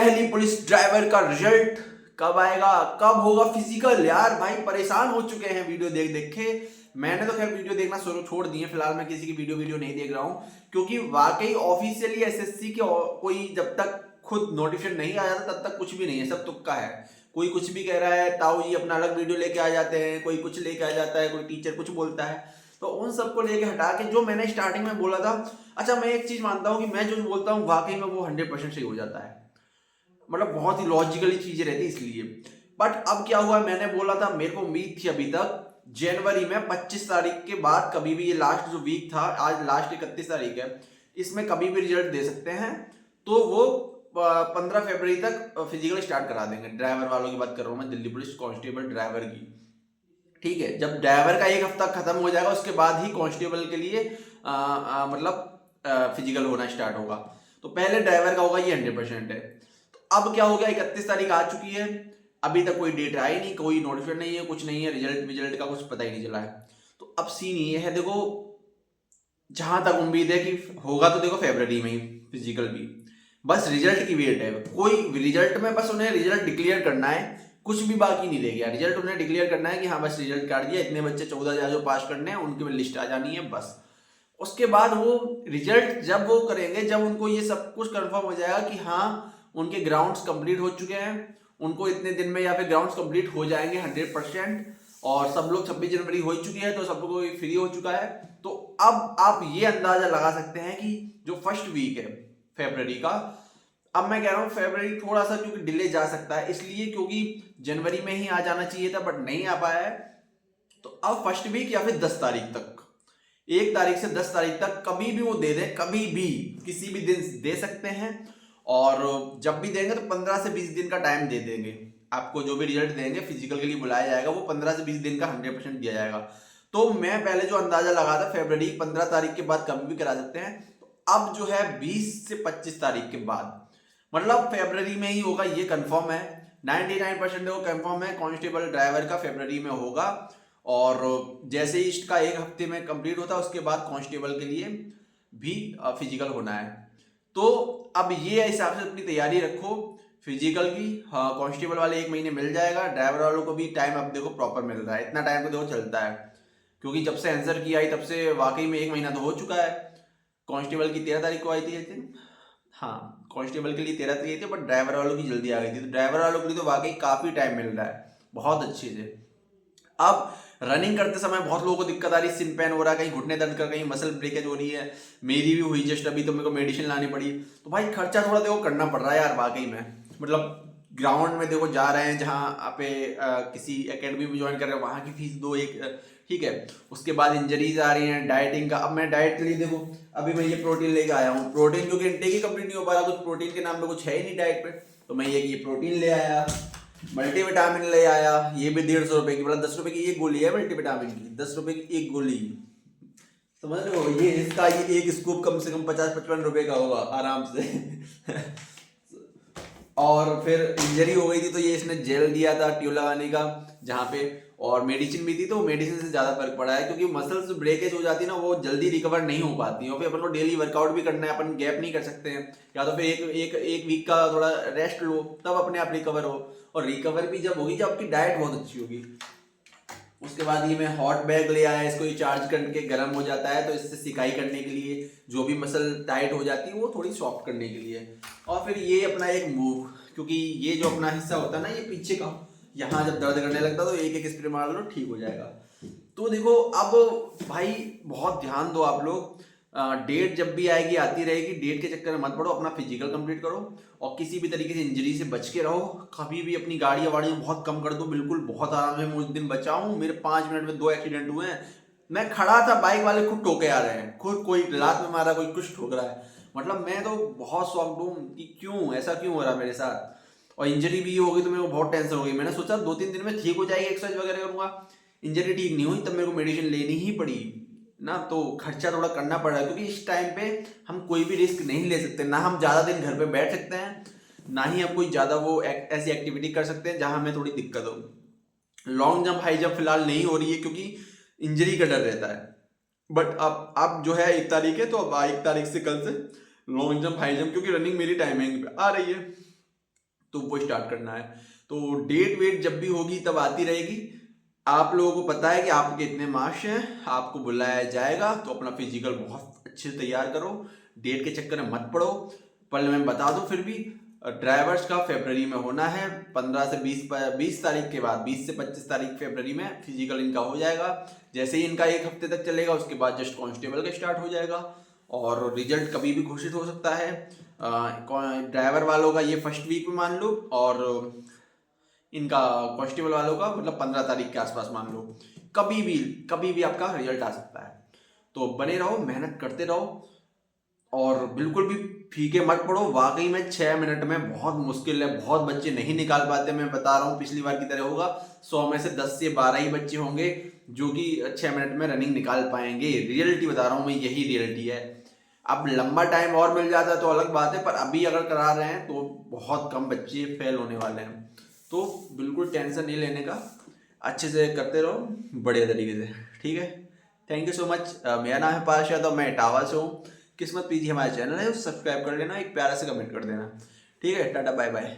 Delhi police driver का result कब आएगा, कब होगा फिजिकल। यार भाई परेशान हो चुके हैं वीडियो देख देख के। मैंने तो खैर वीडियो देखना शुरू छोड़ दी है, फिलहाल मैं किसी की वीडियो नहीं देख रहा हूं, क्योंकि वाकई ऑफिशियली एसएससी के कोई जब तक खुद नोटिफिकेशन नहीं आ जाता तब तक कुछ भी नहीं है, सब तुक्का है। कोई कुछ भी कह रहा है, ताऊ जी अपना अलग वीडियो लेके आ जाते हैं, कोई कुछ लेके आ जाता है, कोई टीचर कुछ बोलता है, तो उन सबको लेके हटा के जो मैंने स्टार्टिंग में बोला था। अच्छा, मैं एक चीज मानता हूँ कि मैं जो बोलता हूँ वाकई में वो 100% सही हो जाता है, मतलब बहुत ही लॉजिकली चीजें रहती इसलिए। बट अब क्या हुआ, मैंने बोला था, मेरे को उम्मीद थी अभी तक जनवरी में 25 तारीख के बाद कभी भी, ये लास्ट जो वीक था, आज लास्ट 31 तारीख है, इसमें कभी भी रिजल्ट दे सकते हैं। तो वो 15 फरवरी तक फिजिकल स्टार्ट करा देंगे। ड्राइवर वालों की बात कर रहा हूँ मैं, दिल्ली पुलिस कांस्टेबल ड्राइवर की। ठीक है, जब ड्राइवर का एक हफ्ता खत्म हो जाएगा उसके बाद ही कांस्टेबल के लिए मतलब फिजिकल होना स्टार्ट होगा। तो पहले ड्राइवर का होगा, ये 100% है। तो अब क्या हो गया, 31 तारीख आ चुकी है, अभी तक कोई डेट आई नहीं, कोई नोटिफिकेशन नहीं है, कुछ नहीं है, रिजल्ट का कुछ पता ही नहीं चला है। तो अब सीन ये है, देखो जहां तक उम्मीद है कि होगा तो देखो फरवरी में ही फिजिकल भी, बस रिजल्ट की वेट है। कोई रिजल्ट में बस उन्हें रिजल्ट डिक्लेयर करना है, कुछ भी बाकी नहीं रह गया। रिजल्ट उन्हें डिक्लेयर करना है कि हाँ बस रिजल्ट काट दिया, इतने बच्चे 14,000 जो पास करने हैं उनकी लिस्ट आ जानी है बस। उसके बाद वो रिजल्ट जब वो करेंगे, जब उनको ये सब कुछ कंफर्म हो जाएगा कि हाँ उनके ग्राउंड्स कंप्लीट हो चुके हैं, उनको इतने दिन में या फिर ग्राउंड्स कंप्लीट हो जाएंगे 100%, और सब लोग 26 जनवरी हो चुकी है तो सब लोग फ्री हो चुका है। तो अब आप ये अंदाजा लगा सकते हैं कि जो फर्स्ट वीक है फरवरी का, अब मैं कह रहा हूँ फरवरी थोड़ा सा क्योंकि डिले जा सकता है, इसलिए क्योंकि जनवरी में ही आ जाना चाहिए था बट नहीं आ पाया है। तो अब फर्स्ट वीक या फिर 10 तारीख तक, 1 तारीख से 10 तारीख तक कभी भी वो दे दें, कभी भी किसी भी दिन दे सकते हैं। और जब भी देंगे तो 15 से 20 दिन का टाइम दे देंगे आपको। जो भी रिजल्ट देंगे फिजिकल के लिए बुलाया जाएगा, वो 15 से 20 दिन का 100% दिया जाएगा। तो मैं पहले जो अंदाजा लगा था फरवरी 15 तारीख के बाद कभी भी करा सकते हैं, तो अब जो है 20 से 25 तारीख के बाद, मतलब फरवरी में ही होगा, ये कंफर्म है। 99% देखो कंफर्म है, कांस्टेबल ड्राइवर का फरवरी में होगा। और जैसे ही इसका एक हफ्ते में कंप्लीट होता है उसके बाद कांस्टेबल के लिए भी फिजिकल होना है। तो अब ये हिसाब से अपनी तैयारी रखो फिजिकल की। हाँ, कांस्टेबल वाले 1 महीने मिल जाएगा, ड्राइवर वालों को भी टाइम अब देखो प्रॉपर मिल रहा है। इतना टाइम तो देखो चलता है, क्योंकि जब से आंसर की आई तब से वाकई में 1 महीना तो हो चुका है। कांस्टेबल की 13 तारीख को आई थी आई थिंक, हाँ कांस्टेबल के लिए 13 तारीख थी, बट ड्राइवर वालों की जल्दी आ गई थी। तो ड्राइवर वालों के लिए तो वाकई काफी टाइम मिल रहा है, बहुत अच्छे से। अब रनिंग करते समय बहुत लोगों को दिक्कत आ रही है, सिन पेन हो रहा है, कहीं घुटने दर्द कर, कहीं मसल ब्रेकेज हो रही है। मेरी भी हुई जस्ट अभी, तो मेरे को मेडिसिन लानी पड़ी। तो भाई खर्चा थोड़ा देखो करना पड़ रहा है यार वाकई में। मतलब ग्राउंड में देखो जा रहे हैं, जहाँ पे किसी एकेडमी में ज्वाइन कर रहे हैं, वहाँ की फीस दो एक, ठीक है। उसके बाद इंजरीज आ रही हैं, डाइटिंग का। अब मैं डाइट के लिए देखो, अभी मैं ये प्रोटीन लेके आया हूँ, प्रोटीन क्योंकि इंटेक ही कंप्लीट नहीं हो पा रहा, कुछ प्रोटीन के नाम पे कुछ है ही नहीं डाइट पे, तो मैं ये प्रोटीन ले आया, मल्टीविटामिन ले आया। ये भी 150 रुपए की, मतलब 10 रुपए की एक गोली है मल्टीविटामिन की, 10 रुपए की एक गोली, समझ रहे हो। ये इसका ये एक स्कूप कम से कम 50-55 रुपए का होगा आराम से। और फिर इंजरी हो गई थी तो ये इसने जेल दिया था ट्यूब लगाने का जहाँ पे, और मेडिसिन भी थी। तो मेडिसिन से ज़्यादा फर्क पड़ा है, क्योंकि मसल्स ब्रेकेज हो जाती है ना, वो जल्दी रिकवर नहीं हो पाती है। और फिर अपन को डेली वर्कआउट भी करना है, अपन गैप नहीं कर सकते हैं, या तो फिर एक वीक का थोड़ा रेस्ट लो, तब अपने आप रिकवर हो। और रिकवर भी जब होगी जब आपकी डाइट बहुत अच्छी होगी। उसके बाद ये मैं हॉट बैग ले आया, इसको ये चार्ज करके गर्म हो जाता है, तो इससे सिकाई करने के लिए, जो भी मसल टाइट हो जाती है वो थोड़ी सॉफ्ट करने के लिए। और फिर ये अपना एक मूव, क्योंकि ये जो अपना हिस्सा होता है ना, ये पीछे का, यहाँ जब दर्द करने लगता है तो एक एक स्प्रे मार लो, ठीक हो जाएगा। तो देखो अब भाई बहुत ध्यान दो आप लोग। डेट जब भी आएगी आती रहेगी, डेट के चक्कर में मत पड़ो, अपना फिजिकल कंप्लीट करो और किसी भी तरीके से इंजरी से बच के रहो। कभी भी अपनी गाड़ियाँ वाड़ियाँ बहुत कम कर दो, बिल्कुल बहुत आराम से। मैं उस दिन बचा हूँ, मेरे 5 मिनट में 2 एक्सीडेंट हुए हैं। मैं खड़ा था, बाइक वाले खुद ठोके आ रहे हैं, खुद कोई लात में मारा, कोई कुछ ठोक रहा है। मतलब मैं तो बहुत शॉक्ड हूँ कि क्यों ऐसा क्यों हो रहा मेरे साथ। और इंजरी भी हो गई तो मेरे को बहुत टेंशन हो गई। मैंने सोचा 2-3 दिन में ठीक हो जाएगी, एक्सरसाइज वगैरह करूंगा, इंजरी ठीक नहीं हुई, तब मेरे को मेडिसिन लेनी ही पड़ी ना। तो खर्चा थोड़ा करना पड़ रहा है, क्योंकि इस टाइम पे हम कोई भी रिस्क नहीं ले सकते ना। हम ज़्यादा दिन घर पे बैठ सकते हैं, ना ही हम कोई ज़्यादा वो ऐसी एक्टिविटी कर सकते हैं जहाँ हमें थोड़ी दिक्कत हो। लॉन्ग जंप हाई जंप फिलहाल नहीं हो रही है, क्योंकि इंजरी का डर रहता है। बट अब जो है 1 तारीख है, तो अब 1 तारीख से कल से लॉन्ग जंप हाई जंप, क्योंकि रनिंग मेरी टाइमिंग पे आ रही है। तो वो स्टार्ट करना है। तो डेट वेट जब भी होगी तब आती रहेगी। आप लोगों को पता है कि आपके इतने मार्क्स हैं, आपको बुलाया जाएगा, तो अपना फिजिकल बहुत अच्छे से तैयार करो, डेट के चक्कर में मत पड़ो। पहले मैं बता दूं फिर भी, ड्राइवर्स का फरवरी में होना है, 15 से 20 तारीख के बाद, 20 से 25 तारीख फरवरी में फिजिकल इनका हो जाएगा। जैसे ही इनका एक हफ्ते तक चलेगा उसके बाद जस्ट कांस्टेबल का स्टार्ट हो जाएगा, और रिजल्ट कभी भी घोषित हो सकता है। ड्राइवर वालों का ये फर्स्ट वीक में मान लो, और इनका कांस्टेबल वालों का मतलब 15 तारीख के आसपास मान लो। कभी भी आपका रिजल्ट आ सकता है। तो बने रहो, मेहनत करते रहो, और बिल्कुल भी फीके मत पड़ो। वाकई में 6 मिनट में बहुत मुश्किल है, बहुत बच्चे नहीं निकाल पाते। मैं बता रहा हूँ पिछली बार की तरह होगा, 100 में से 10 से 12 ही बच्चे होंगे जो कि 6 मिनट में रनिंग निकाल पाएंगे। रियलिटी बता रहा हूँ मैं, यही रियलिटी है। अब लंबा टाइम और मिल जाता है तो अलग बात है, पर अभी अगर करा रहे हैं तो बहुत कम बच्चे फेल होने वाले हैं। तो बिल्कुल टेंशन नहीं लेने का, अच्छे से करते रहो बढ़िया तरीके से, ठीक है। Thank you so much. मेरा नाम है पार्श यादव, मैं इटावा से हूँ। किस्मत पीजिए हमारे चैनल है, सब्सक्राइब कर लेना, एक प्यारा से कमेंट कर देना, ठीक है। Tata bye bye.